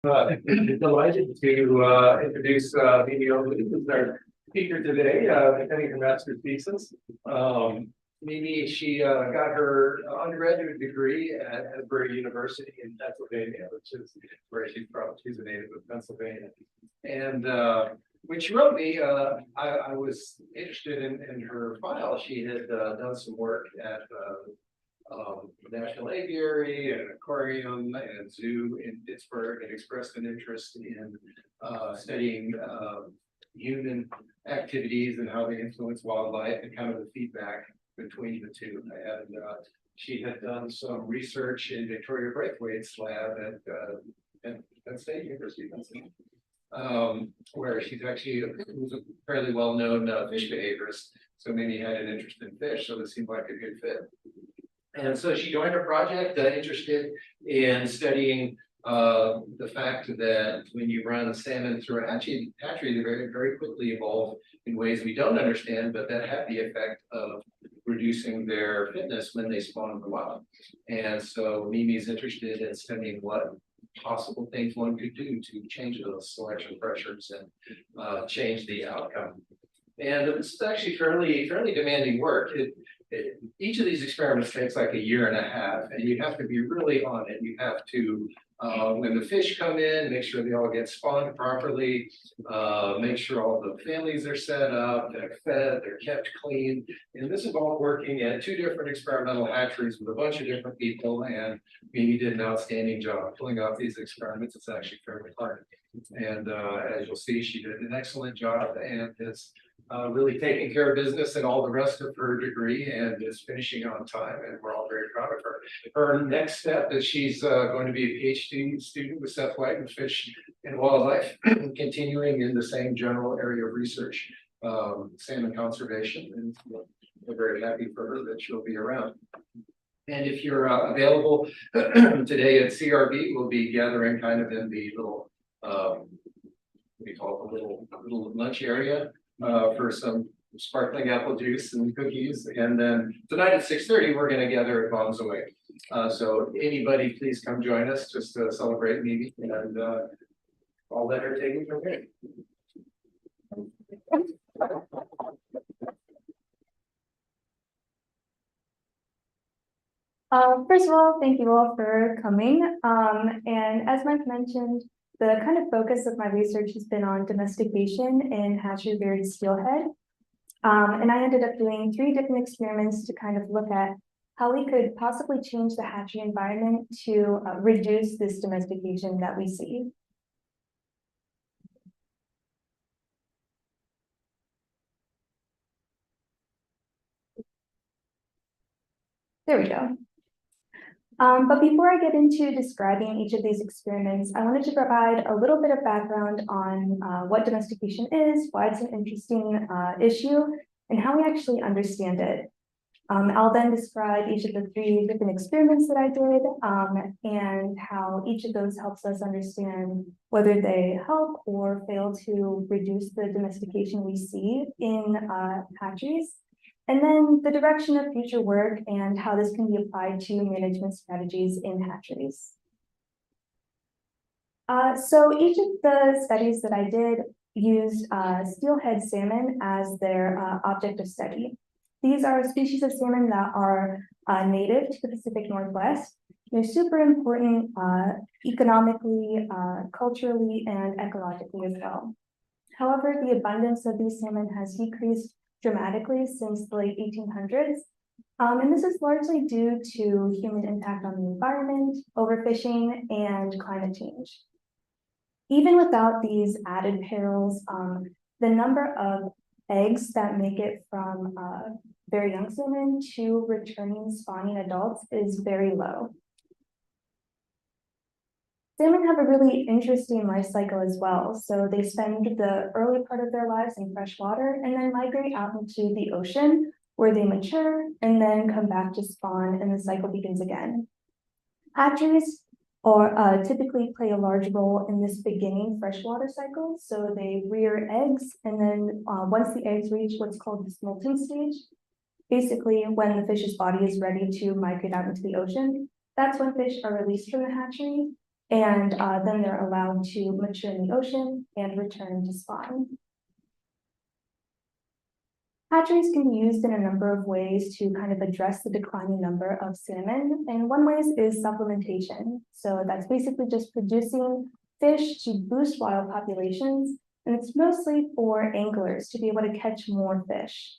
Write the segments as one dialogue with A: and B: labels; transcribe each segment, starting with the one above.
A: Delighted to introduce Mimi Obley, who's our speaker today, defending her master's thesis. Mimi, she got her undergraduate degree at Asbury University in Pennsylvania, which is where she's from. She's a native of Pennsylvania. And when she wrote me, I was interested in her file. She had done some work at National Aviary and Aquarium and Zoo in Pittsburgh, and expressed an interest in studying human activities and how they influence wildlife and kind of the feedback between the two. And she had done some research in Victoria Braithwaite's lab at Penn State University, where she's actually was a fairly well-known fish behaviorist. So Mimi had an interest in fish, so this seemed like a good fit. And so she joined a project interested in studying the fact that when you run salmon through a hatchery, they very, very quickly evolve in ways we don't understand, but that have the effect of reducing their fitness when they spawn in the wild. And so Mimi is interested in studying what possible things one could do to change those selection pressures and change the outcome. And it's actually fairly demanding work. Each of these experiments takes like a year and a half, and you have to be really on it. You have to, when the fish come in, make sure they all get spawned properly, make sure all the families are set up, they're fed, they're kept clean. And this is all working at 2 different experimental hatcheries with a bunch of different people, and Mimi did an outstanding job pulling off these experiments. It's actually fairly hard. And as you'll see, she did an excellent job and is really taking care of business and all the rest of her degree, and is finishing on time, and we're all very proud of her. Her next step is she's going to be a PhD student with Seth White in fish and wildlife, continuing in the same general area of research, salmon conservation, and we're very happy for her that she'll be around. And if you're available today at CRB, we'll be gathering kind of in the little we call it a little lunch area for some sparkling apple juice and cookies. And then tonight at 6:30, we're going to gather at Bombs Away. So anybody, please come join us just to celebrate Mimi, and I'll let her take it from here.
B: First of all, thank you all for coming. And as Mike mentioned, the kind of focus of my research has been on domestication in hatchery-reared steelhead. And I ended up doing 3 different experiments to kind of look at how we could possibly change the hatchery environment to reduce this domestication that we see. There we go. But before I get into describing each of these experiments, I wanted to provide a little bit of background on what domestication is, why it's an interesting issue, and how we actually understand it. I'll then describe each of the 3 different experiments that I did, and how each of those helps us understand whether they help or fail to reduce the domestication we see in hatcheries. And then the direction of future work and how this can be applied to management strategies in hatcheries. So each of the studies that I did used steelhead salmon as their object of study. These are species of salmon that are native to the Pacific Northwest. They're super important economically, culturally, and ecologically as well. However, the abundance of these salmon has decreased dramatically since the late 1800s. And this is largely due to human impact on the environment, overfishing, and climate change. Even without these added perils, the number of eggs that make it from very young salmon to returning spawning adults is very low. Salmon have a really interesting life cycle as well. So they spend the early part of their lives in fresh water and then migrate out into the ocean where they mature and then come back to spawn, and the cycle begins again. Hatcheries typically play a large role in this beginning freshwater cycle. So they rear eggs, and then once the eggs reach what's called the smolting stage, basically when the fish's body is ready to migrate out into the ocean, that's when fish are released from the hatchery. and then they're allowed to mature in the ocean and return to spawn. Hatcheries can be used in a number of ways to kind of address the declining number of salmon, and one way is supplementation. So that's basically just producing fish to boost wild populations, and it's mostly for anglers to be able to catch more fish.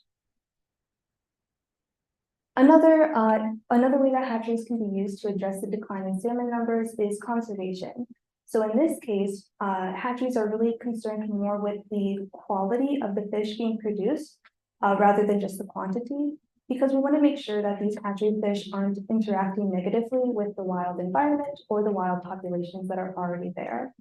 B: Another way that hatcheries can be used to address the decline in salmon numbers is conservation. So in this case, hatcheries are really concerned more with the quality of the fish being produced rather than just the quantity, because we want to make sure that these hatchery fish aren't interacting negatively with the wild environment or the wild populations that are already there.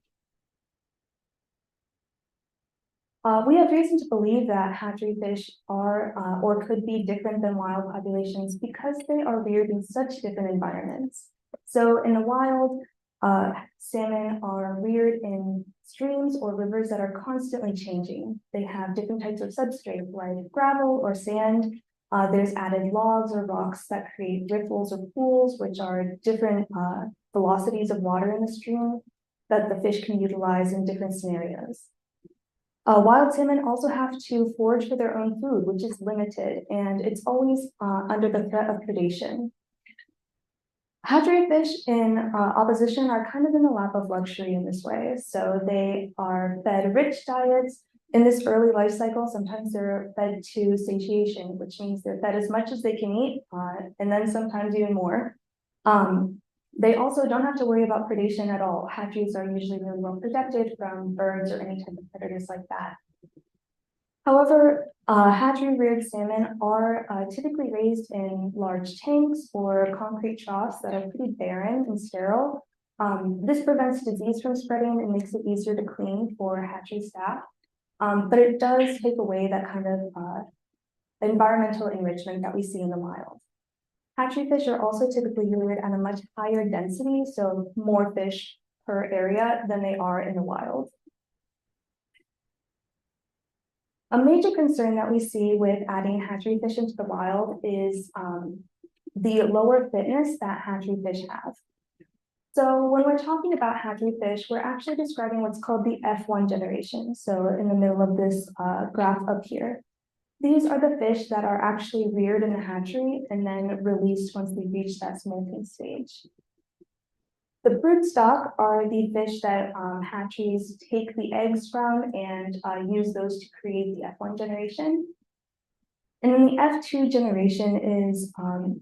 B: We have reason to believe that hatchery fish are or could be different than wild populations because they are reared in such different environments. So in the wild, salmon are reared in streams or rivers that are constantly changing. They have different types of substrate like gravel or sand. There's added logs or rocks that create riffles or pools, which are different velocities of water in the stream that the fish can utilize in different scenarios. Wild salmon also have to forage for their own food, which is limited, and it's always under the threat of predation. Hatchery fish in opposition are kind of in the lap of luxury in this way. So they are fed rich diets in this early life cycle. Sometimes they're fed to satiation, which means they're fed as much as they can eat, and then sometimes even more. They also don't have to worry about predation at all. Hatcheries are usually really well protected from birds or any type of predators like that. However, hatchery reared salmon are typically raised in large tanks or concrete troughs that are pretty barren and sterile. This prevents disease from spreading and makes it easier to clean for hatchery staff. But it does take away that kind of environmental enrichment that we see in the wild. Hatchery fish are also typically reared at a much higher density, so more fish per area than they are in the wild. A major concern that we see with adding hatchery fish into the wild is the lower fitness that hatchery fish have. So when we're talking about hatchery fish, we're actually describing what's called the F1 generation. So in the middle of this graph up here. These are the fish that are actually reared in the hatchery and then released once they reach that smolting stage. The brood stock are the fish that hatcheries take the eggs from and use those to create the F1 generation. And then the F2 generation is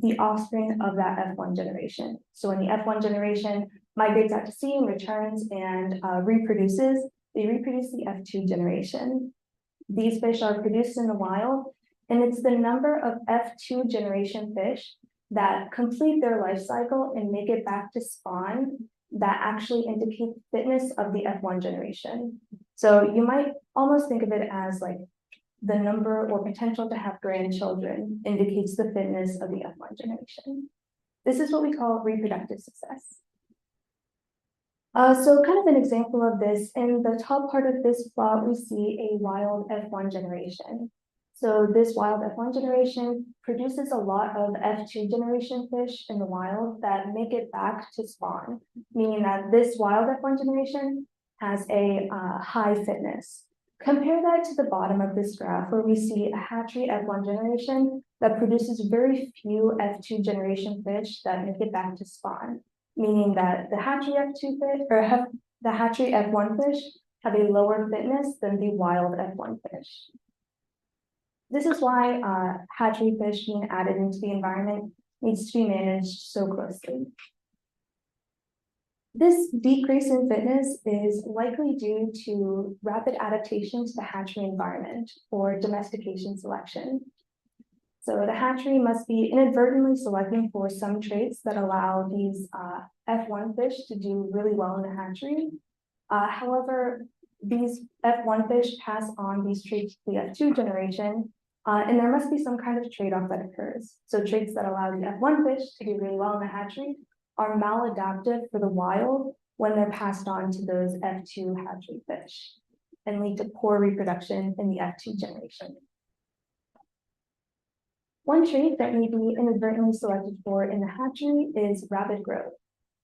B: the offspring of that F1 generation. So when the F1 generation migrates out to sea and returns and reproduces, they reproduce the F2 generation. These fish are produced in the wild, and it's the number of F2 generation fish that complete their life cycle and make it back to spawn that actually indicate the fitness of the F1 generation. So you might almost think of it as like the number or potential to have grandchildren indicates the fitness of the F1 generation. This is what we call reproductive success. So kind of an example of this, in the top part of this plot, we see a wild F1 generation. So this wild F1 generation produces a lot of F2 generation fish in the wild that make it back to spawn, meaning that this wild F1 generation has a high fitness. Compare that to the bottom of this graph where we see a hatchery F1 generation that produces very few F2 generation fish that make it back to spawn, meaning that the hatchery F2 fish or the hatchery F1 fish have a lower fitness than the wild F1 fish. This is why hatchery fish being added into the environment needs to be managed so closely. This decrease in fitness is likely due to rapid adaptation to the hatchery environment or domestication selection. So the hatchery must be inadvertently selecting for some traits that allow these F1 fish to do really well in the hatchery. However, these F1 fish pass on these traits to the F2 generation, and there must be some kind of trade-off that occurs. So traits that allow the F1 fish to do really well in the hatchery are maladaptive for the wild when they're passed on to those F2 hatchery fish and lead to poor reproduction in the F2 generation. One trait that may be inadvertently selected for in the hatchery is rapid growth.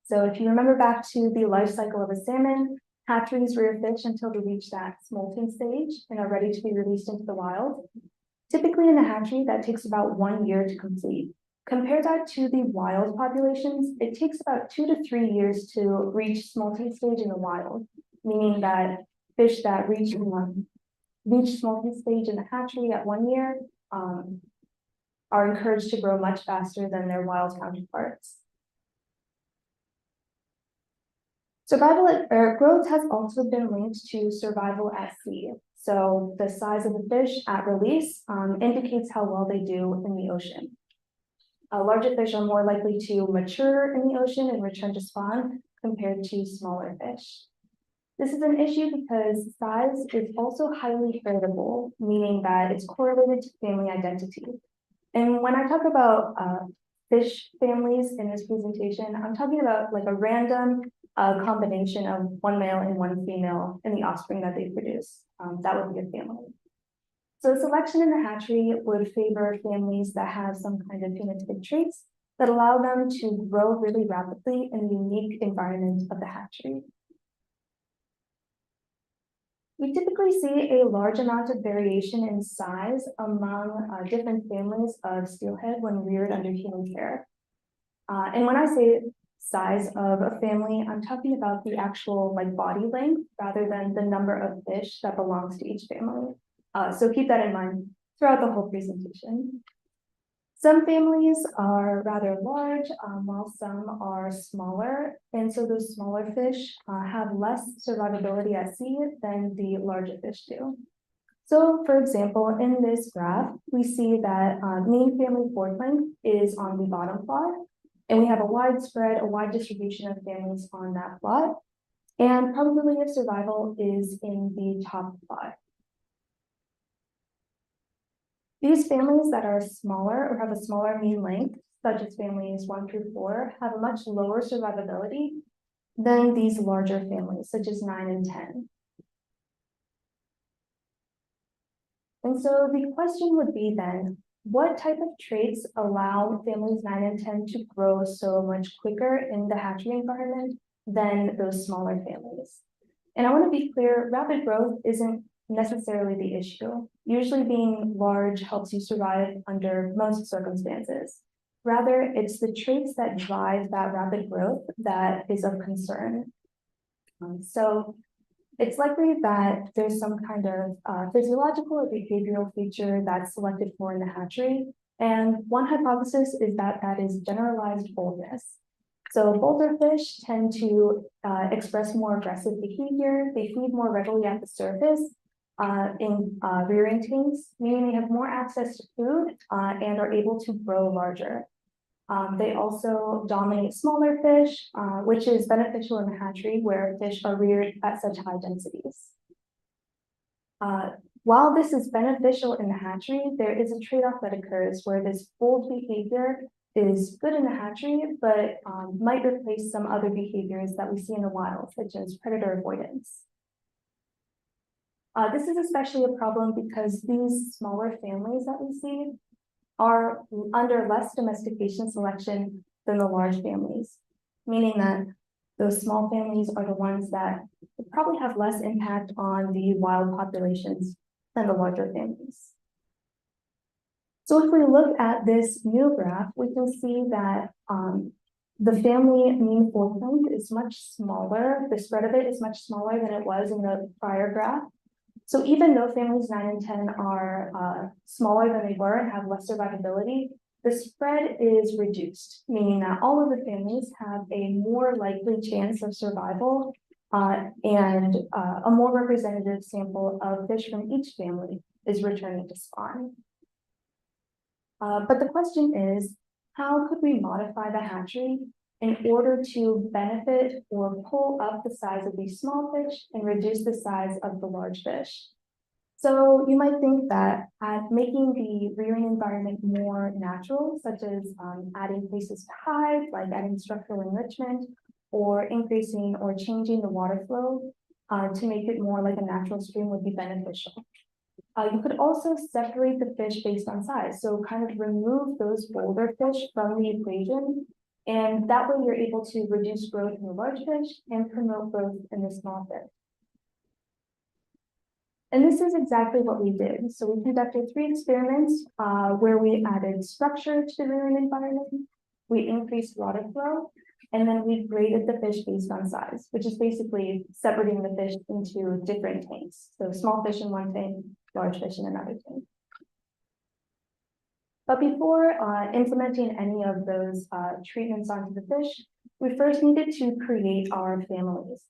B: So if you remember back to the life cycle of a salmon, hatcheries rear fish until they reach that smolting stage and are ready to be released into the wild. Typically in a hatchery, that takes about 1 year to complete. Compare that to the wild populations, it takes about 2 to 3 years to reach smolting stage in the wild, meaning that fish that reach smolting stage in the hatchery at 1 year are encouraged to grow much faster than their wild counterparts. Growth has also been linked to survival at sea. So the size of the fish at release indicates how well they do in the ocean. Larger fish are more likely to mature in the ocean and return to spawn compared to smaller fish. This is an issue because size is also highly heritable, meaning that it's correlated to family identity. And when I talk about fish families in this presentation, I'm talking about like a random combination of one male and one female in the offspring that they produce. That would be a family. So selection in the hatchery would favor families that have some kind of phenotypic traits that allow them to grow really rapidly in the unique environment of the hatchery. We typically see a large amount of variation in size among different families of steelhead when reared under human care. And when I say size of a family, I'm talking about the actual like body length rather than the number of fish that belongs to each family. So keep that in mind throughout the whole presentation. Some families are rather large, while some are smaller, and so those smaller fish have less survivability at sea than the larger fish do. So, for example, in this graph, we see that mean family fork length is on the bottom plot, and we have a wide distribution of families on that plot, and probability of survival is in the top plot. These families that are smaller or have a smaller mean length, such as families 1 through 4, have a much lower survivability than these larger families, such as 9 and 10. And so the question would be then, what type of traits allow families 9 and 10 to grow so much quicker in the hatchery environment than those smaller families? And I want to be clear, rapid growth isn't necessarily the issue. Usually being large helps you survive under most circumstances. Rather, it's the traits that drive that rapid growth that is of concern. So it's likely that there's some kind of physiological or behavioral feature that's selected for in the hatchery. And one hypothesis is that that is generalized boldness. So bolder fish tend to express more aggressive behavior. They feed more readily at the surface in rearing tanks, meaning they have more access to food and are able to grow larger. They also dominate smaller fish, which is beneficial in the hatchery where fish are reared at such high densities. While this is beneficial in the hatchery, there is a trade-off that occurs where this bold behavior is good in the hatchery, but might replace some other behaviors that we see in the wild, such as predator avoidance. This is especially a problem because these smaller families that we see are under less domestication selection than the large families, meaning that those small families are the ones that probably have less impact on the wild populations than the larger families. So if we look at this new graph, we can see that the family mean fork length is much smaller. The spread of it is much smaller than it was in the prior graph. So even though families 9 and 10 are smaller than they were and have less survivability, the spread is reduced, meaning that all of the families have a more likely chance of survival and a more representative sample of fish from each family is returning to spawn. But the question is, how could we modify the hatchery in order to benefit or pull up the size of these small fish and reduce the size of the large fish? So you might think that making the rearing environment more natural, such as adding places to hide, like adding structural enrichment, or increasing or changing the water flow to make it more like a natural stream would be beneficial. You could also separate the fish based on size. So kind of remove those bolder fish from the equation And that way you're able to reduce growth in the large fish and promote growth in the small fish. And this is exactly what we did. So we conducted 3 experiments where we added structure to the rearing environment, we increased water flow, and then we graded the fish based on size, which is basically separating the fish into different tanks. So small fish in one tank, large fish in another tank. But before implementing any of those treatments onto the fish, we first needed to create our families.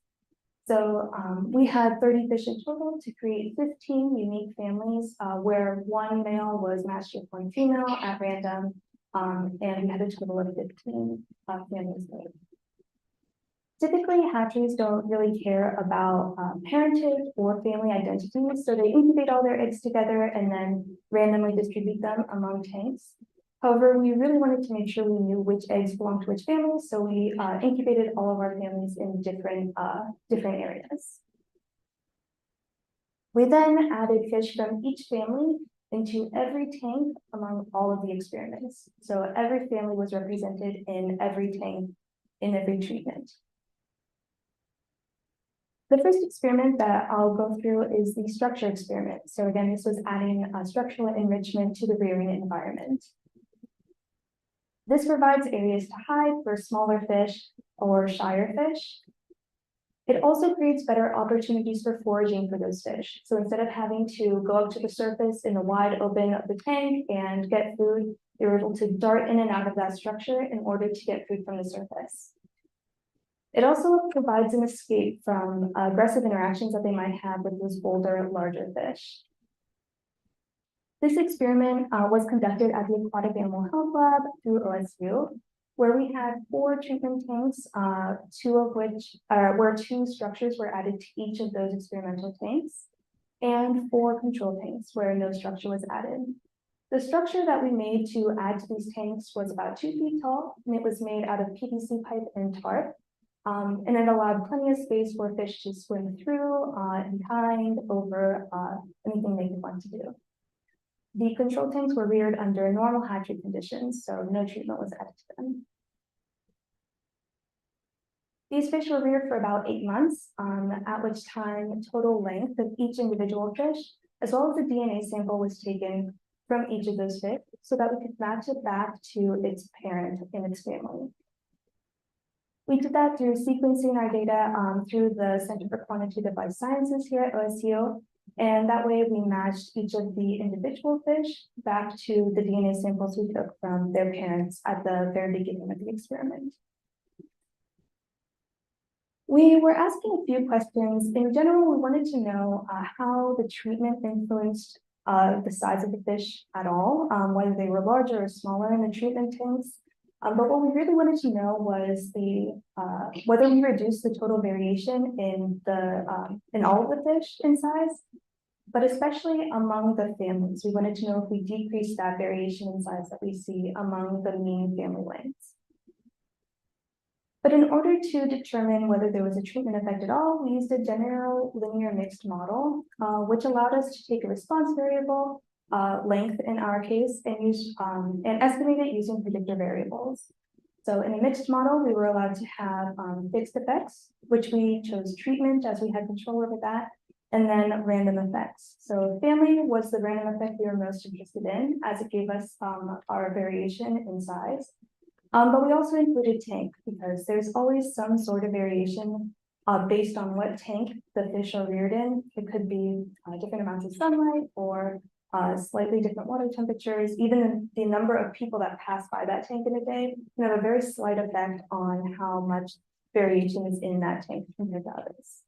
B: So we had 30 fish in total to create 15 unique families where 1 male was matched with 1 female at random, and we had a total of 15 families made. Typically, hatcheries don't really care about parentage or family identities, so they incubate all their eggs together and then randomly distribute them among tanks. However, we really wanted to make sure we knew which eggs belonged to which families, so we incubated all of our families in different areas. We then added fish from each family into every tank among all of the experiments. So every family was represented in every tank in every treatment. The first experiment that I'll go through is the structure experiment. So again, this was adding structural enrichment to the rearing environment. This provides areas to hide for smaller fish or shyer fish. It also creates better opportunities for foraging for those fish. So instead of having to go up to the surface in the wide open of the tank and get food, they were able to dart in and out of that structure in order to get food from the surface. It also provides an escape from aggressive interactions that they might have with those bolder, larger fish. This experiment was conducted at the Aquatic Animal Health Lab through OSU, where we had 4 treatment tanks, 2 of which where 2 structures were added to each of those experimental tanks, and 4 control tanks where no structure was added. The structure that we made to add to these tanks was about 2 feet tall, and it was made out of PVC pipe and tarp. And it allowed plenty of space for fish to swim through, behind, over, anything they could want to do. The control tanks were reared under normal hatchery conditions, so no treatment was added to them. These fish were reared for about 8 months, at which time total length of each individual fish, as well as the DNA sample, was taken from each of those fish so that we could match it back to its parent and its family. We did that through sequencing our data through the Center for Quantitative Life Sciences here at OSU. And that way we matched each of the individual fish back to the DNA samples we took from their parents at the very beginning of the experiment. We were asking a few questions. In general, we wanted to know how the treatment influenced the size of the fish at all, whether they were larger or smaller in the treatment tanks. But what we really wanted to know was whether we reduced the total variation in all of the fish in size, but especially among the families. We wanted to know if we decreased that variation in size that we see among the mean family lengths. But in order to determine whether there was a treatment effect at all, we used a general linear mixed model, which allowed us to take a response variable, length in our case, and estimate it using predictor variables. So in a mixed model, we were allowed to have fixed effects, which we chose treatment as we had control over that, and then random effects. So family was the random effect we were most interested in, as it gave us our variation in size. But we also included tank because there's always some sort of variation based on what tank the fish are reared in. It could be different amounts of sunlight or slightly different water temperatures. Even the number of people that pass by that tank in a day can have a very slight effect on how much variation is in that tank compared to others.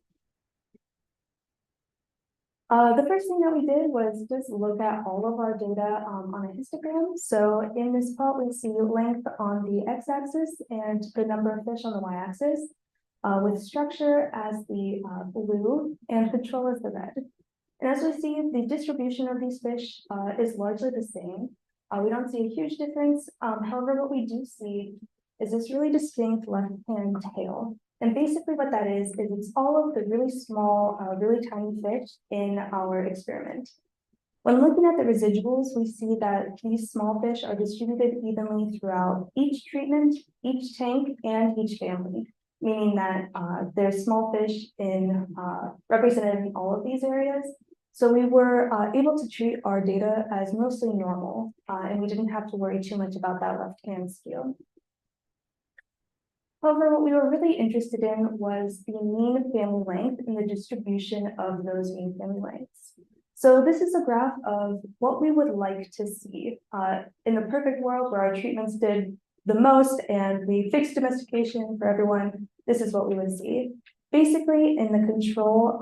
B: The first thing that we did was just look at all of our data on a histogram. So in this plot, we see length on the x-axis and the number of fish on the y-axis, with structure as the blue and control as the red. And as we see, the distribution of these fish is largely the same. We don't see a huge difference. However, what we do see is this really distinct left-hand tail. And basically what that is it's all of the really small, really tiny fish in our experiment. When looking at the residuals, we see that these small fish are distributed evenly throughout each treatment, each tank, and each family, meaning that there's small fish represented in all of these areas. So we were able to treat our data as mostly normal, and we didn't have to worry too much about that left-hand scale. However, what we were really interested in was the mean family length and the distribution of those mean family lengths. So this is a graph of what we would like to see in the perfect world where our treatments did the most and we fixed domestication for everyone. This is what we would see. Basically, in the control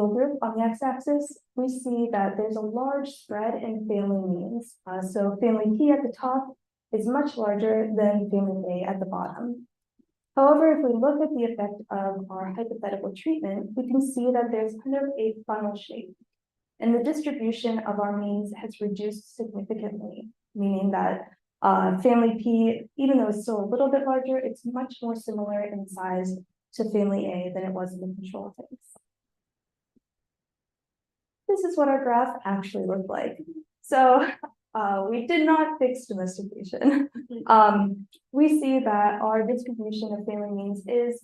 B: group on the x-axis, we see that there's a large spread in family means. So family P at the top is much larger than family A at the bottom. However, if we look at the effect of our hypothetical treatment, we can see that there's kind of a funnel shape. And the distribution of our means has reduced significantly, meaning that family P, even though it's still a little bit larger, it's much more similar in size to family A than it was in the control tanks. This is what our graph actually looked like. So we did not fix domestication. We see that our distribution of family means is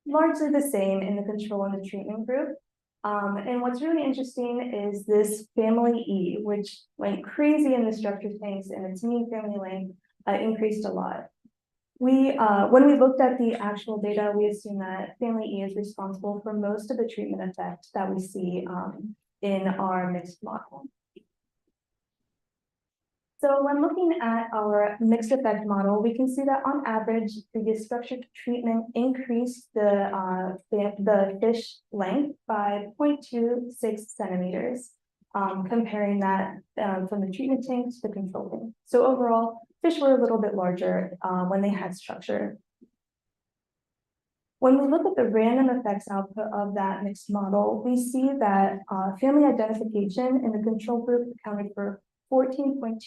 B: largely the same in the control and the treatment group. And what's really interesting is this family E, which went crazy in the structure tanks and its mean family length increased a lot. When we looked at the actual data, we assume that family E is responsible for most of the treatment effect that we see in our mixed model. So when looking at our mixed effect model, we can see that on average, the structured treatment increased the fish length by 0.26 centimeters, comparing that from the treatment tank to the control tank. So overall, fish were a little bit larger when they had structure. When we look at the random effects output of that mixed model, we see that family identification in the control group accounted for 14.2%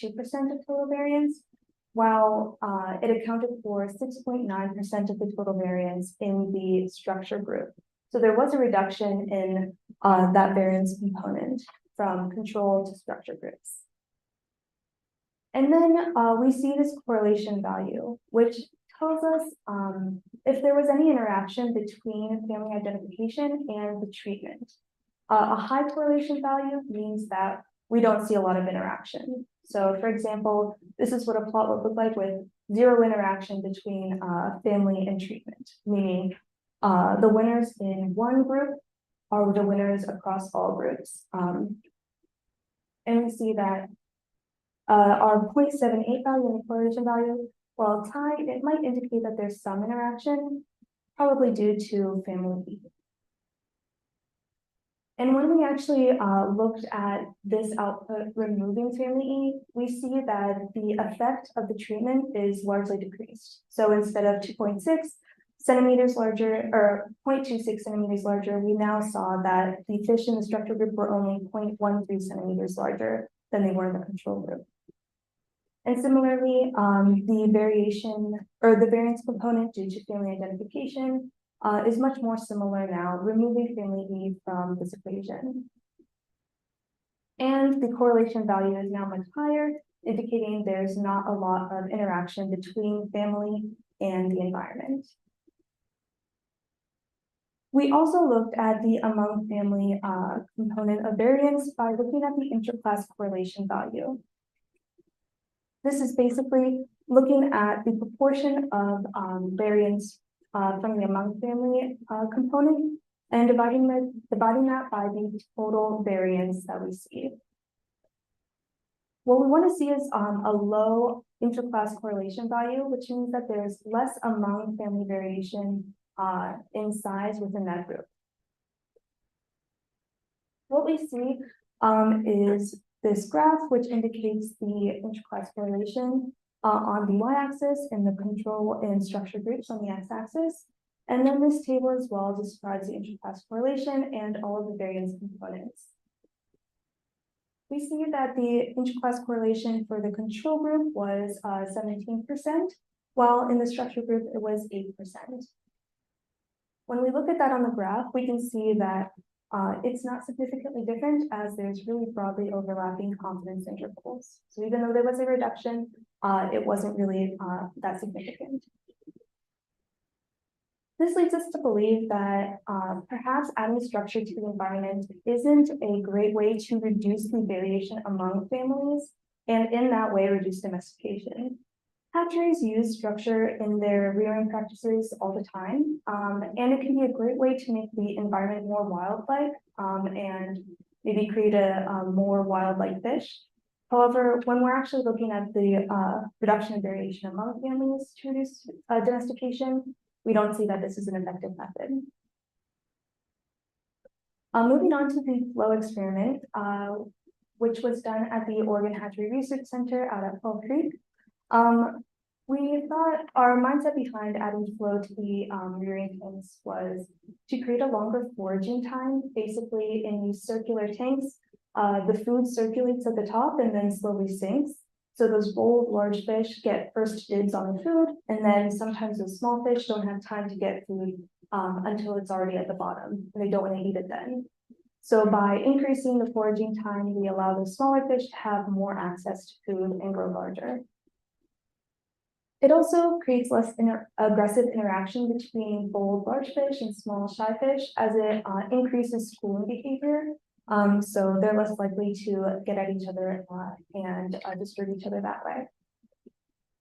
B: of total variance, while it accounted for 6.9% of the total variance in the structure group. So there was a reduction in that variance component from control to structure groups. And then we see this correlation value, which tells us if there was any interaction between family identification and the treatment. A high correlation value means that we don't see a lot of interaction. So for example, this is what a plot would look like with zero interaction between family and treatment, meaning the winners in one group are the winners across all groups. And we see that our 0.78 value and the correlation value, while tied, it might indicate that there's some interaction, probably due to family B. And when we actually looked at this output removing family E, we see that the effect of the treatment is largely decreased. So instead of 2.6 centimeters larger or 0.26 centimeters larger, we now saw that the fish in the structure group were only 0.13 centimeters larger than they were in the control group. And similarly, the variation or the variance component due to family identification is much more similar now, removing family E from this equation. And the correlation value is now much higher, indicating there's not a lot of interaction between family and the environment. We also looked at the among family component of variance by looking at the interclass correlation value. This is basically looking at the proportion of variance from the among family component and dividing that by the total variance that we see. What we want to see is a low interclass correlation value, which means that there's less among family variation in size within that group. What we see is this graph, which indicates the interclass correlation on the y-axis and the control and structure groups on the x-axis. And then this table as well describes the interclass correlation and all of the variance components. We see that the interclass correlation for the control group was 17%, while in the structure group it was 8%. When we look at that on the graph, we can see that it's not significantly different as there's really broadly overlapping confidence intervals. So even though there was a reduction, it wasn't really that significant. This leads us to believe that perhaps adding structure to the environment isn't a great way to reduce the variation among families, and in that way reduce domestication. Hatcheries use structure in their rearing practices all the time, and it can be a great way to make the environment more wild-like and maybe create a more wild-like fish. However, when we're actually looking at the reduction in variation among families to reduce domestication, we don't see that this is an effective method. Moving on to the flow experiment, which was done at the Oregon Hatchery Research Center out at Fall Creek. We thought our mindset behind adding flow to the rearing tanks was to create a longer foraging time. Basically, in these circular tanks, the food circulates at the top and then slowly sinks. So those bold, large fish get first dibs on the food, and then sometimes those small fish don't have time to get food until it's already at the bottom, and they don't want to eat it then. So by increasing the foraging time, we allow the smaller fish to have more access to food and grow larger. It also creates less aggressive interaction between bold, large fish and small, shy fish as it increases schooling behavior. So they're less likely to get at each other and disturb each other that way.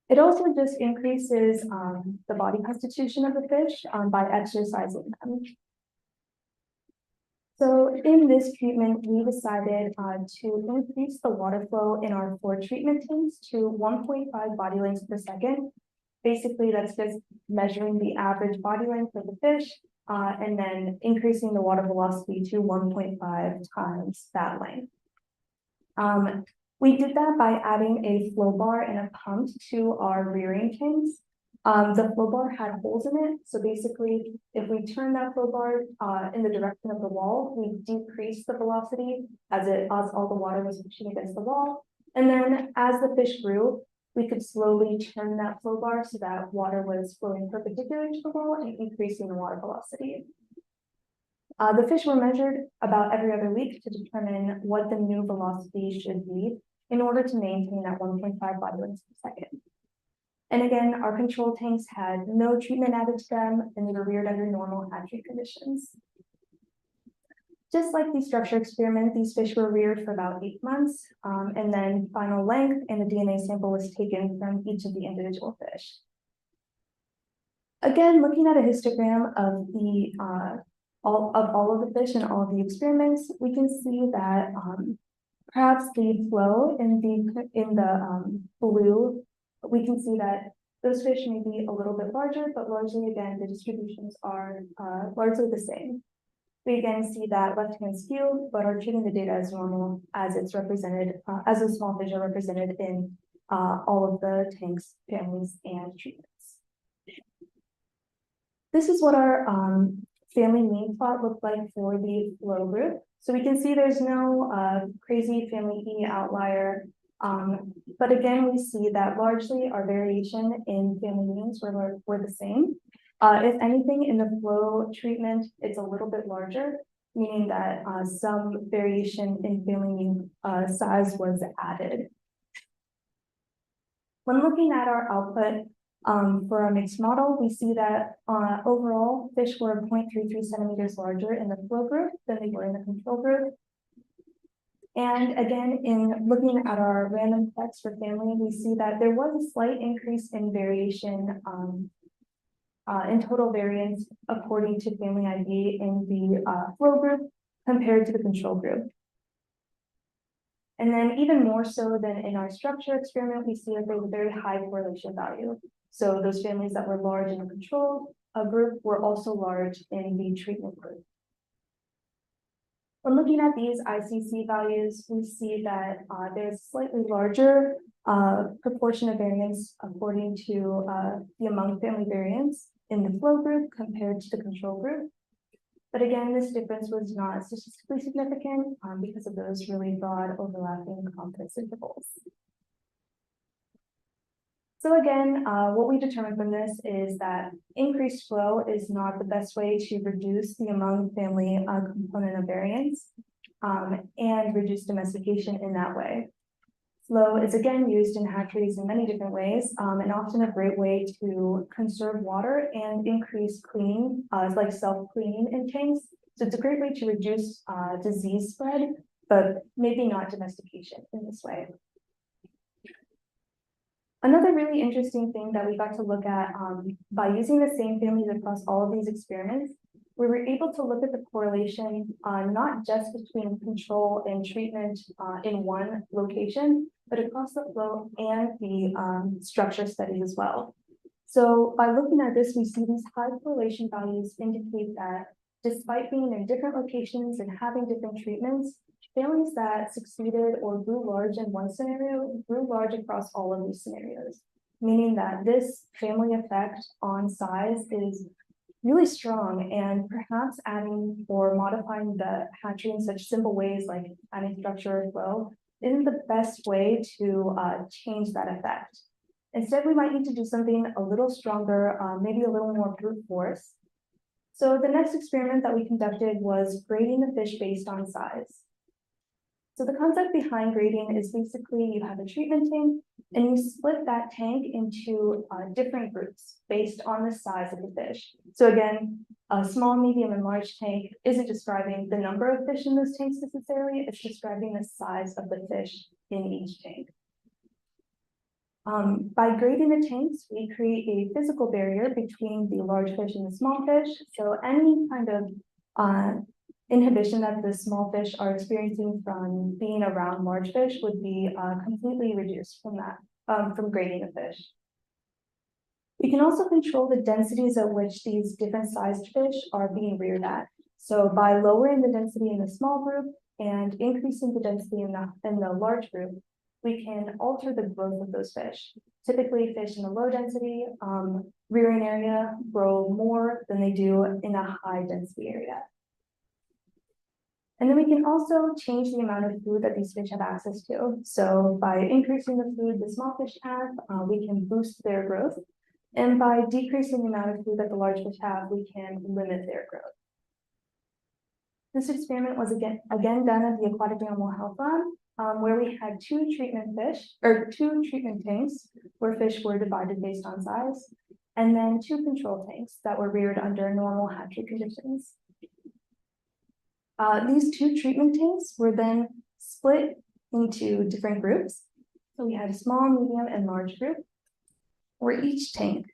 B: It also just increases the body constitution of the fish by exercising them. So in this treatment, we decided to increase the water flow in our 4 treatment tanks to 1.5 body lengths per second. Basically, that's just measuring the average body length of the fish and then increasing the water velocity to 1.5 times that length. We did that by adding a flow bar and a pump to our rearing tanks. The flow bar had holes in it. So basically, if we turn that flow bar in the direction of the wall, we decrease the velocity as all the water was pushing against the wall. And then as the fish grew, we could slowly turn that flow bar so that water was flowing perpendicular to the wall and increasing the water velocity. The fish were measured about every other week to determine what the new velocity should be in order to maintain that 1.5 body lengths per second. And again, our control tanks had no treatment added to them, and they were reared under normal hatchery conditions. Just like the structure experiment, these fish were reared for about 8 months, and then final length and the DNA sample was taken from each of the individual fish. Again, looking at a histogram of the all of the fish and all of the experiments, we can see that perhaps the flow in the blue, we can see that those fish may be a little bit larger, but largely again the distributions are largely the same. We again see that left-hand skew, but are treating the data as normal as it's represented, as the small fish are represented in all of the tanks, families, and treatments. This is what our family mean plot looked like for the flow group. So we can see there's no crazy family E outlier, but again, we see that largely our variation in family means were the same. If anything, in the flow treatment, it's a little bit larger, meaning that some variation in family mean size was added. When looking at our output for our mixed model, we see that overall fish were 0.33 centimeters larger in the flow group than they were in the control group. And again, in looking at our random effects for family, we see that there was a slight increase in variation in total variance according to family ID in the flow group compared to the control group. And then even more so than in our structure experiment, we see that there was a very high correlation value. So those families that were large in the control group were also large in the treatment group. When looking at these ICC values, we see that there's slightly larger proportion of variance according to the among family variance in the flow group compared to the control group. But again, this difference was not statistically significant because of those really broad overlapping confidence intervals. So again, what we determined from this is that increased flow is not the best way to reduce the among family component of variance and reduce domestication in that way. Flow is again used in hatcheries in many different ways and often a great way to conserve water and increase cleaning, like self-cleaning in tanks. So it's a great way to reduce disease spread, but maybe not domestication in this way. Another really interesting thing that we got to look at by using the same families across all of these experiments, we were able to look at the correlation not just between control and treatment in one location, but across the flow and the structure studies as well. So by looking at this, we see these high correlation values indicate that despite being in different locations and having different treatments, families that succeeded or grew large in one scenario grew large across all of these scenarios, meaning that this family effect on size is really strong, and perhaps adding or modifying the hatchery in such simple ways like adding structure or flow isn't the best way to change that effect. Instead, we might need to do something a little stronger, maybe a little more brute force. So the next experiment that we conducted was grading the fish based on size. So the concept behind grading is basically you have a treatment tank and you split that tank into different groups based on the size of the fish. So again, a small, medium, and large tank isn't describing the number of fish in those tanks necessarily, it's describing the size of the fish in each tank. By grading the tanks, we create a physical barrier between the large fish and the small fish. So any kind of inhibition that the small fish are experiencing from being around large fish would be completely reduced from that, from grading the fish. We can also control the densities at which these different sized fish are being reared at. So by lowering the density in the small group and increasing the density in the large group, we can alter the growth of those fish. Typically, fish in a low density rearing area grow more than they do in a high density area. And then we can also change the amount of food that these fish have access to. So by increasing the food the small fish have, we can boost their growth. And by decreasing the amount of food that the large fish have, we can limit their growth. This experiment was again done at the Aquatic Animal Health Lab, where we had two treatment tanks where fish were divided based on size, and then two control tanks that were reared under normal hatchery conditions. These two treatment tanks were then split into different groups. So we had a small, medium, and large group for each tank.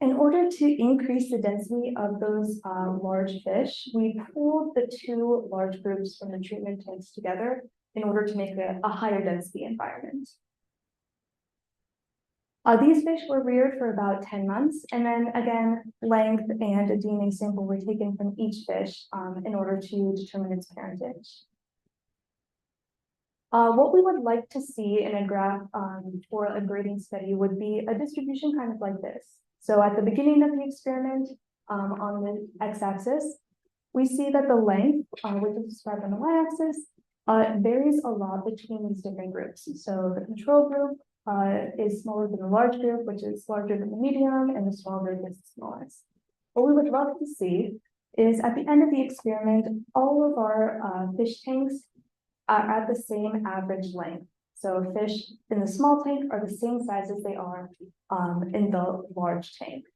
B: In order to increase the density of those large fish, we pooled the two large groups from the treatment tanks together in order to make a higher density environment. These fish were reared for about 10 months, and then again, length and a DNA sample were taken from each fish in order to determine its parentage. What we would like to see in a graph for a grading study would be a distribution kind of like this. So at the beginning of the experiment, on the x-axis, we see that the length, which is described on the y-axis, varies a lot between these different groups. So the control group is smaller than the large group, which is larger than the medium, and the small group is the smallest. What we would love to see is at the end of the experiment, all of our fish tanks are at the same average length. So fish in the small tank are the same size as they are in the large tank.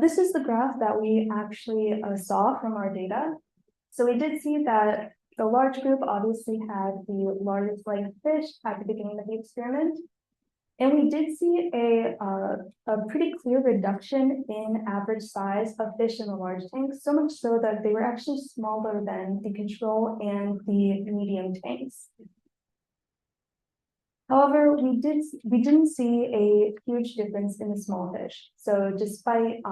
B: This is the graph that we actually saw from our data. So we did see that the large group obviously had the largest length fish at the beginning of the experiment. And we did see a pretty clear reduction in average size of fish in the large tanks, so much so that they were actually smaller than the control and the medium tanks. However, we didn't see a huge difference in the small fish. So despite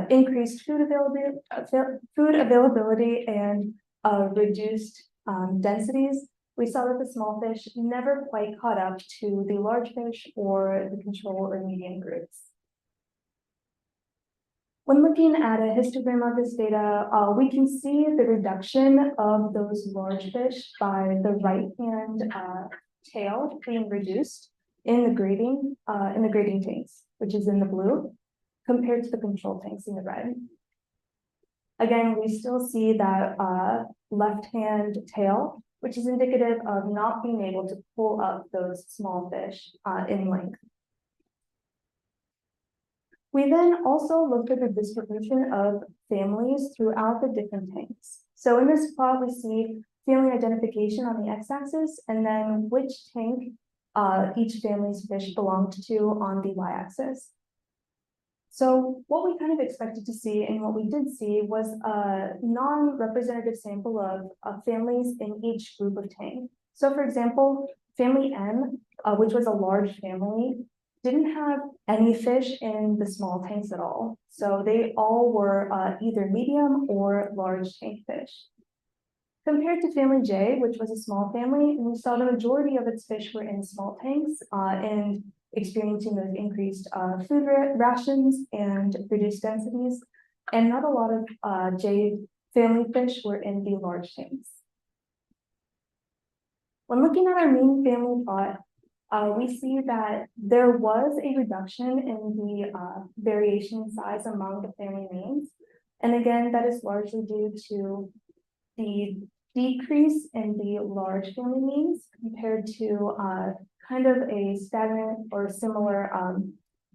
B: increased food availability and reduced densities, we saw that the small fish never quite caught up to the large fish or the control or medium groups. When looking at a histogram of this data, we can see the reduction of those large fish by the right-hand tail being reduced in the grading tanks, which is in the blue, compared to the control tanks in the red. Again, we still see that left-hand tail, which is indicative of not being able to pull up those small fish in length. We then also looked at the distribution of families throughout the different tanks. So in this plot, we see family identification on the x-axis, and then which tank each family's fish belonged to on the y-axis. So what we kind of expected to see and what we did see was a non-representative sample of families in each group of tank. So for example, family M, which was a large family, didn't have any fish in the small tanks at all. So they all were either medium or large tank fish. Compared to family J, which was a small family, we saw the majority of its fish were in small tanks and experiencing those increased food rations and reduced densities. And not a lot of J family fish were in the large tanks. When looking at our mean family plot, we see that there was a reduction in the variation in size among the family means. And again, that is largely due to the decrease in the large family means compared to kind of a stagnant or similar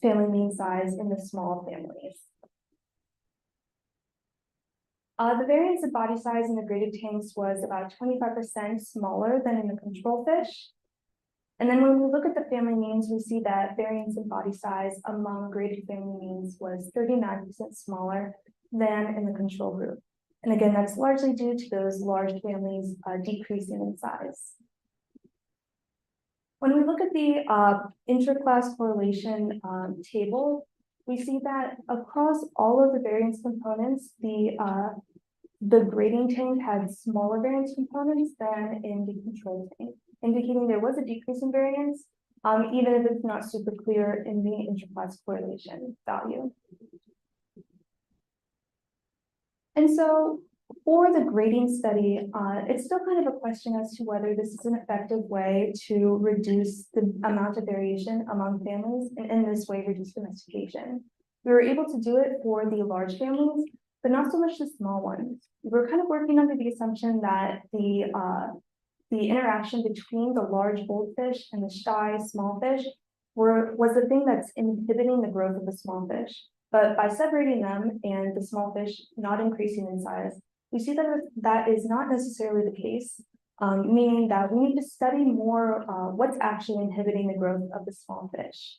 B: family mean size in the small families. The variance of body size in the graded tanks was about 25% smaller than in the control fish. And then when we look at the family means, we see that variance in body size among graded family means was 39% smaller than in the control group. And again, that's largely due to those large families decreasing in size. When we look at the inter-class correlation table, we see that across all of the variance components, the grading tank had smaller variance components than in the control tank, indicating there was a decrease in variance, even if it's not super clear in the interclass correlation value. And so for the grading study, it's still kind of a question as to whether this is an effective way to reduce the amount of variation among families, and in this way reduce domestication. We were able to do it for the large families, but not so much the small ones. We were kind of working under the assumption that the interaction between the large goldfish and the shy small fish was the thing that's inhibiting the growth of the small fish. But by separating them and the small fish not increasing in size, we see that that is not necessarily the case, meaning that we need to study more what's actually inhibiting the growth of the small fish.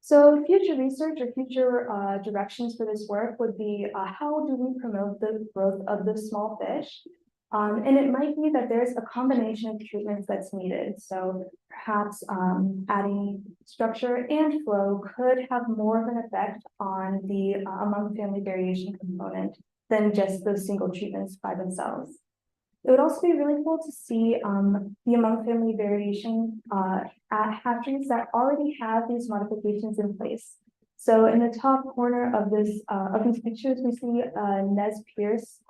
B: So future research or future directions for this work would be how do we promote the growth of the small fish? And it might be that there's a combination of treatments that's needed. So perhaps adding structure and flow could have more of an effect on the among family variation component than just those single treatments by themselves. It would also be really cool to see the among family variation at hatcheries that already have these modifications in place. So in the top corner of these pictures, we see Nez Pierce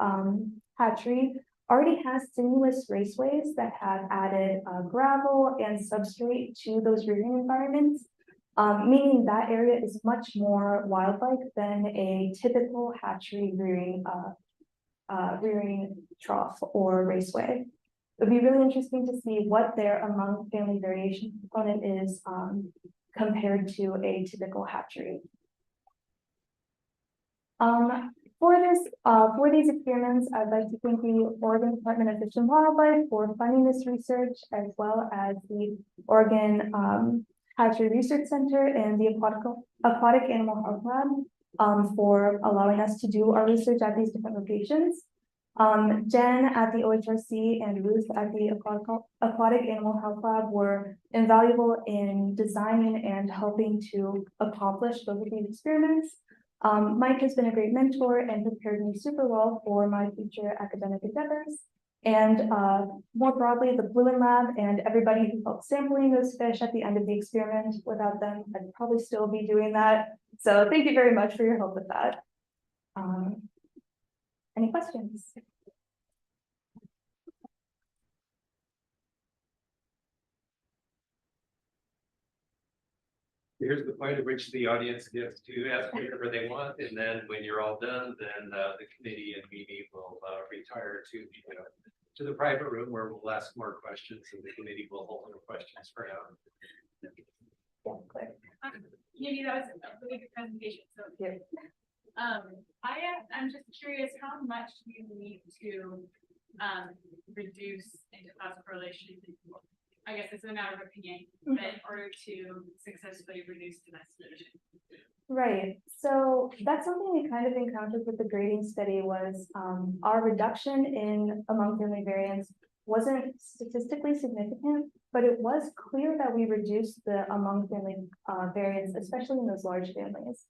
B: hatchery already has sinuous raceways that have added gravel and substrate to those rearing environments, meaning that area is much more wildlife than a typical hatchery rearing trough or raceway. It would be really interesting to see what their among family variation component is compared to a typical hatchery. For these experiments, I'd like to thank the Oregon Department of Fish and Wildlife for funding this research, as well as the Oregon Hatchery Research Center and the Aquatic Animal Health Lab for allowing us to do our research at these different locations. Jen at the OHRC and Ruth at the Aquatic Animal Health Lab were invaluable in designing and helping to accomplish both of these experiments. Mike has been a great mentor and prepared me super well for my future academic endeavors. And more broadly, the Bluen Lab and everybody who helped sampling those fish at the end of the experiment. Without them, I'd probably still be doing that. So thank you very much for your help with that. Any questions?
A: Here's the point at which the audience gets to ask whatever they want, and then when you're all done, then the committee and Mimi will retire to the private room where we'll ask more questions, and the committee will hold more questions for now.
B: Yeah, Claire.
C: Maybe that was a really good presentation. So
B: Yeah.
C: I'm just curious, how much do you need to reduce interphosphorylation? I guess it's a matter of opinion, but in order to successfully reduce domestication.
B: Right. So that's something we kind of encountered with the grading study was our reduction in among family variance wasn't statistically significant, but it was clear that we reduced the among family variance, especially in those large families.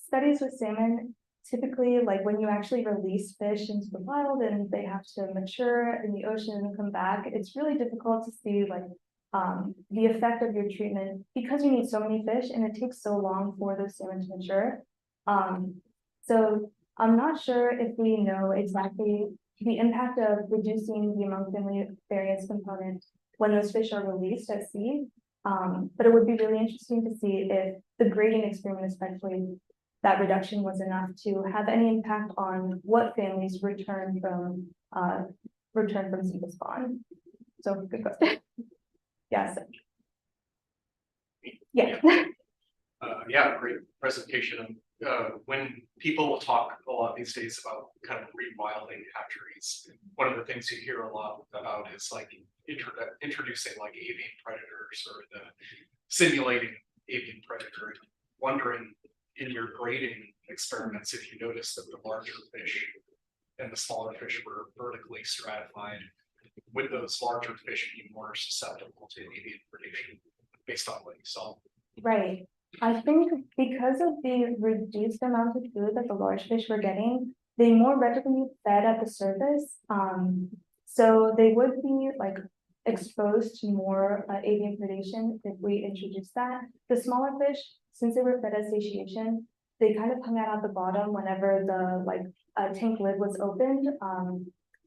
B: Studies with salmon, typically, like when you actually release fish into the wild and they have to mature in the ocean and come back, it's really difficult to see like the effect of your treatment because you need so many fish and it takes so long for those salmon to mature. So I'm not sure if we know exactly the impact of reducing the among family variance component when those fish are released at sea. But it would be really interesting to see if the grading experiment, especially, that reduction was enough to have any impact on what families return from sea to spawn. So good question. Yes. Yeah.
D: Yeah, great presentation. When people will talk a lot these days about kind of rewilding hatcheries, one of the things you hear a lot about is like introducing like avian predators or the simulating avian predator. Wondering in your grading experiments if you notice that the larger fish and the smaller fish were vertically stratified, would those larger fish be more susceptible to avian predation based on what you saw?
B: Right. I think because of the reduced amount of food that the large fish were getting, they more readily fed at the surface. So they would be like exposed to more avian predation if we introduce that. The smaller fish, since they were fed at satiation, they kind of hung out at the bottom whenever the tank lid was opened.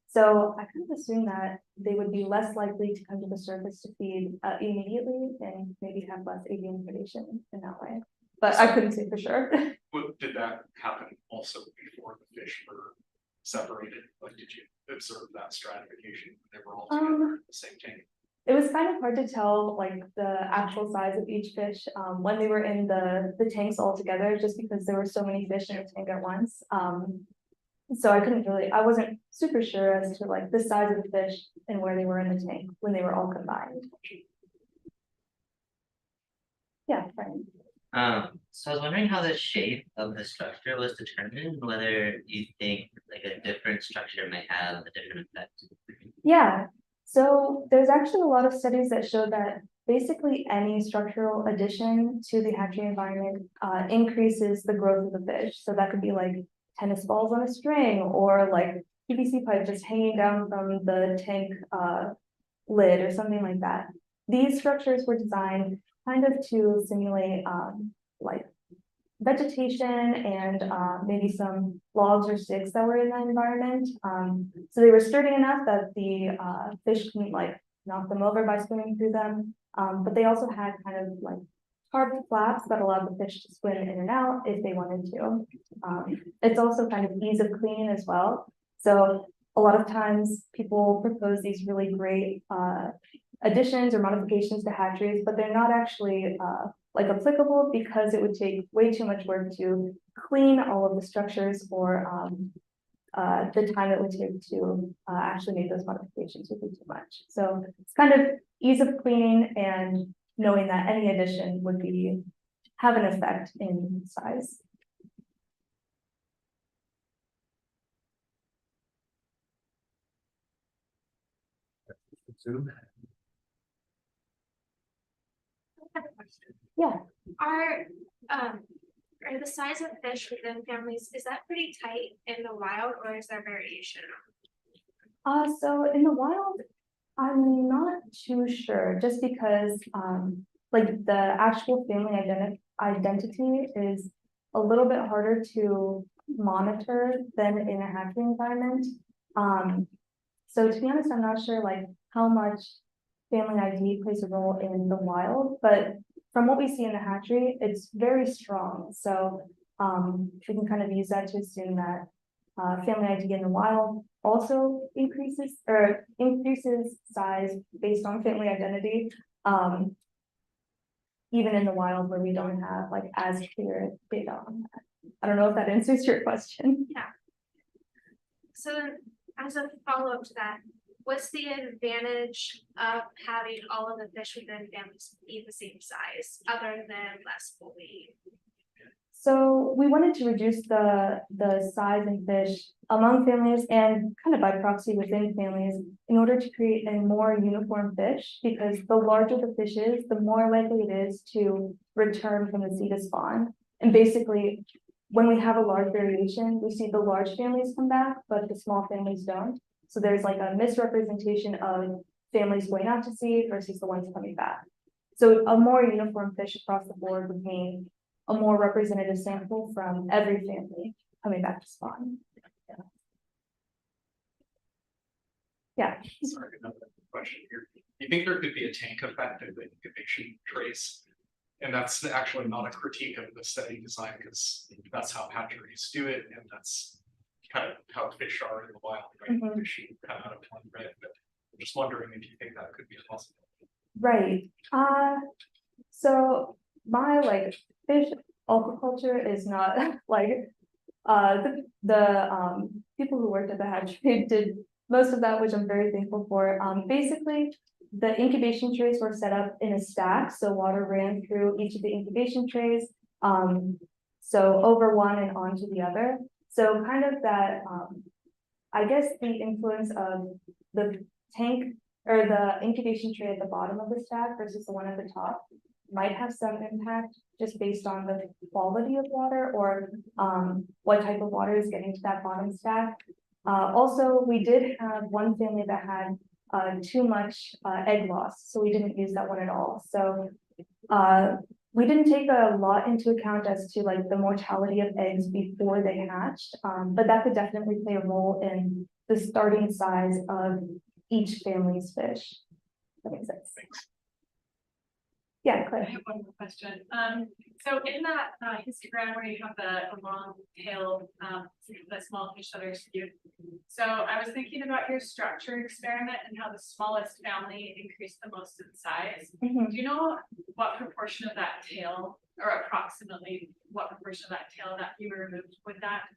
B: So I kind of assume that they would be less likely to come to the surface to feed immediately and maybe have less avian predation in that way. But I couldn't say for sure.
D: Did that happen also before the fish were separated? Like, did you observe that stratification when they were all together in the same tank?
B: It was kind of hard to tell like the actual size of each fish when they were in the tanks all together, just because there were so many fish in the tank at once. So I wasn't super sure as to like the size of the fish and where they were in the tank when they were all combined. Yeah, right.
E: So I was wondering how the shape of the structure was determined, whether you think like a different structure might have a different effect.
B: Yeah, so there's actually a lot of studies that show that basically any structural addition to the hatchery environment increases the growth of the fish. So that could be like tennis balls on a string or like PVC pipe just hanging down from the tank lid or something like that. These structures were designed kind of to simulate like vegetation and maybe some logs or sticks that were in that environment. So they were sturdy enough that the fish couldn't like knock them over by swimming through them. But they also had kind of like carved flaps that allowed the fish to swim in and out if they wanted to. It's also kind of ease of cleaning as well. So a lot of times people propose these really great additions or modifications to hatcheries, but they're not actually like applicable because it would take way too much work to clean all of the structures or the time it would take to actually make those modifications would be too much. So it's kind of ease of cleaning and knowing that any addition would have an effect in size.
A: Zoom.
F: I have a question.
B: Yeah.
F: Are the size of fish within families, is that pretty tight in the wild or is there variation?
B: So in the wild, I'm not too sure, just because, like the actual family identity is a little bit harder to monitor than in a hatchery environment. So to be honest, I'm not sure like how much family ID plays a role in the wild, but from what we see in the hatchery, it's very strong. So, we can kind of use that to assume that family ID in the wild also increases size based on family identity. Even in the wild where we don't have like as clear data on that. I don't know if that answers your question.
F: So then, as a follow-up to that, what's the advantage of having all of the fish within families be the same size, other than less bully?
B: So we wanted to reduce the size in fish among families and kind of by proxy within families in order to create a more uniform fish, because the larger the fish is, the more likely it is to return from the sea to spawn. And basically, when we have a large variation, we see the large families come back, but the small families don't. So there's like a misrepresentation of families going out to sea versus the ones coming back. So a more uniform fish across the board would mean a more representative sample from every family coming back to spawn. Yeah.
D: Sorry, another question here. You think there could be a tank effect of the incubation trace? And that's actually not a critique of the study design, because that's how hatcheries do it, and that's kind of how fish are in the wild, right?
B: Mhm.
D: Fish eat kind of out of one red, but I'm just wondering if you think that could be possible.
B: Right. So my like fish aquaculture is not like the people who worked at the hatchery did most of that, which I'm very thankful for. Basically, the incubation trays were set up in a stack, so water ran through each of the incubation trays. So over one and onto the other. So kind of that, I guess the influence of the tank or the incubation tray at the bottom of the stack versus the one at the top might have some impact just based on the quality of water or what type of water is getting to that bottom stack. Also, we did have one family that had too much egg loss, so we didn't use that one at all. So we didn't take a lot into account as to like the mortality of eggs before they hatched, but that could definitely play a role in the starting size of each family's fish. That makes sense.
D: Thanks.
B: Yeah,
C: I
B: Claire.
C: have one more question. So in that histogram where you have the long tail, the small fish that are skewed. So I was thinking about your structure experiment and how the smallest family increased the most in size.
B: Mhm.
C: Do you know what proportion of that tail, or approximately what proportion of that tail that you removed with that?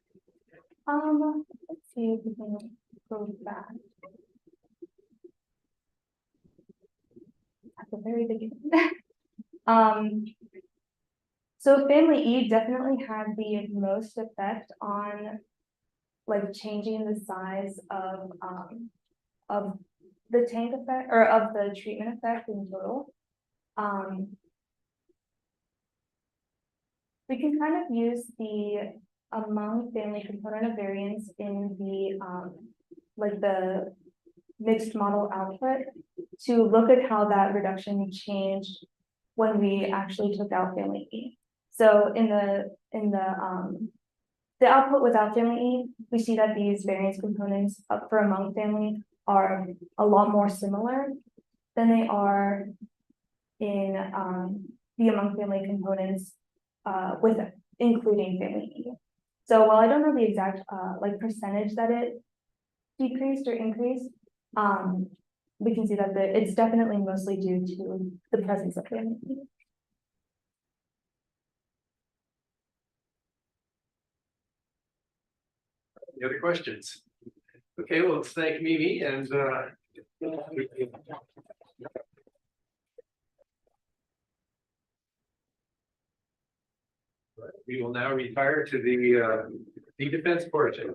B: Let's see if we can go back. At the very beginning. So family E definitely had the most effect on like changing the size of the tank effect or of the treatment effect in total. We can kind of use the among family component of variance in the like the mixed model output to look at how that reduction changed when we actually took out family E. So in the output without family E, we see that these variance components for among family are a lot more similar than they are in the among family components with including family E. So while I don't know the exact like percentage that it decreased or increased, we can see that it's definitely mostly due to the presence of family E.
A: Any other questions? Okay, well, let's thank Mimi and we will now retire to the defense portion.